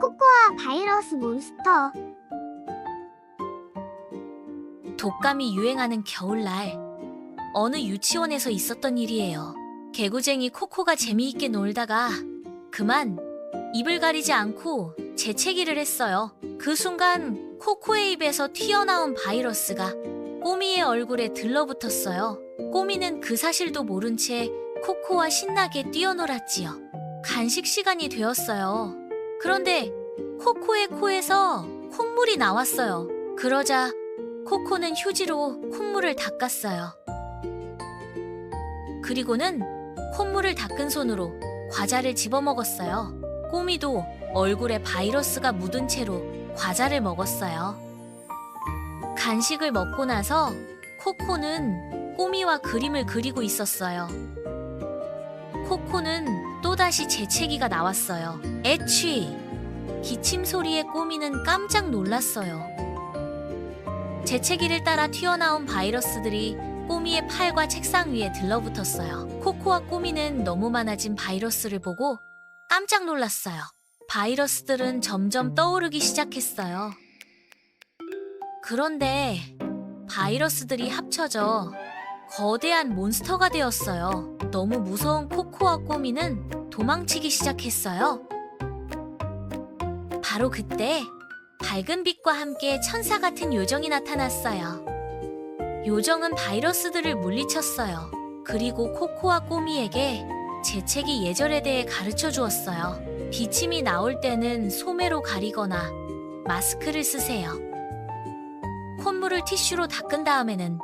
코코아 바이러스 몬스터. 독감이 유행하는 겨울날, 어느 유치원에서 있었던 일이에요. 개구쟁이 코코가 재미있게 놀다가 그만 입을 가리지 않고 재채기를 했어요. 그 순간 코코의 입에서 튀어나온 바이러스가 꼬미의 얼굴에 들러붙었어요. 꼬미는 그 사실도 모른 채 코코와 신나게 뛰어놀았지요. 간식 시간이 되었어요. 그런데 코코의 코에서 콧물이 나왔어요. 그러자 코코는 휴지로 콧물을 닦았어요. 그리고는 콧물을 닦은 손으로 과자를 집어먹었어요. 꼬미도 얼굴에 바이러스가 묻은 채로 과자를 먹었어요. 간식을 먹고 나서 코코는 꼬미와 그림을 그리고 있었어요. 코코는 또다시 재채기가 나왔어요. 애취! 기침 소리에 꼬미는 깜짝 놀랐어요. 재채기를 따라 튀어나온 바이러스들이 꼬미의 팔과 책상 위에 들러붙었어요. 코코와 꼬미는 너무 많아진 바이러스를 보고 깜짝 놀랐어요. 바이러스들은 점점 떠오르기 시작했어요. 그런데 바이러스들이 합쳐져 거대한 몬스터가 되었어요. 너무 무서운 코코와 꼬미는 도망치기 시작했어요. 바로 그때 밝은 빛과 함께 천사 같은 요정이 나타났어요. 요정은 바이러스들을 물리쳤어요. 그리고 코코와 꼬미에게 재채기 예절에 대해 가르쳐 주었어요. 기침이 나올 때는 소매로 가리거나 마스크를 쓰세요. 콧물을 티슈로 닦은 다음에는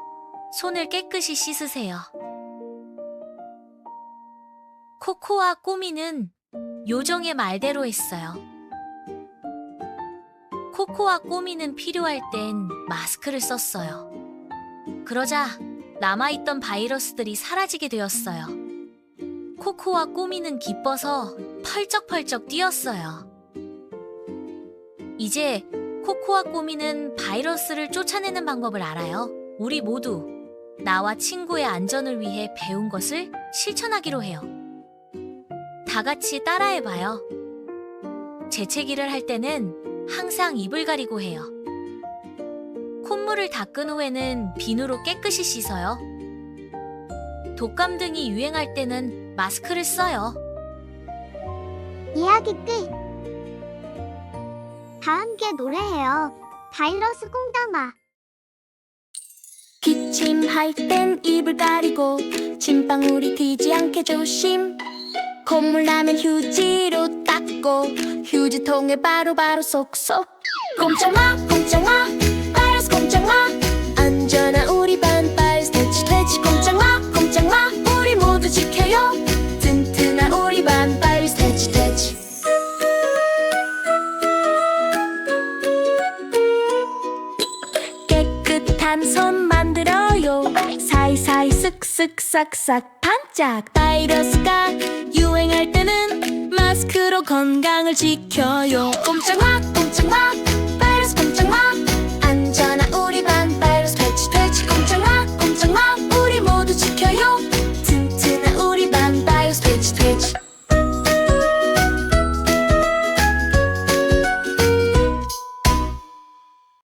손을 깨끗이 씻으세요. 코코와 꼬미는 요정의 말대로 했어요. 코코와 꼬미는 필요할 땐 마스크를 썼어요. 그러자 남아있던 바이러스들이 사라지게 되었어요. 코코와 꼬미는 기뻐서 펄쩍펄쩍 뛰었어요. 이제 코코와 꼬미는 바이러스를 쫓아내는 방법을 알아요. 우리 모두 나와 친구의 안전을 위해 배운 것을 실천하기로 해요. 다 같이 따라해봐요. 재채기를 할 때는 항상 입을 가리고 해요. 콧물을 닦은 후에는 비누로 깨끗이 씻어요. 독감 등이 유행할 때는 마스크를 써요. 이야기 끝. 다 함께 노래해요. 바이러스 꽁담아. 기침할 땐 입을 가리고 침방울이 튀지 않게 조심. 콧물 나면 휴지로 닦고 휴지통에 바로바로 쏙쏙. 꼼짝마 꼼짝마 바이러스 꼼짝마. 안전한 우리 반 바이러스 퇴치 꼼짝마 꼼짝마. 우리 모두 지켜요. 튼튼한 우리 반 바이러스 퇴치. 깨끗한 손 만들어요. 사이사이 쓱쓱 싹싹 반짝. 바이러스가 유행할 때는 마스크로 건강을 지켜요. 꼼짝마 꼼짝마 바이러스 꼼짝마.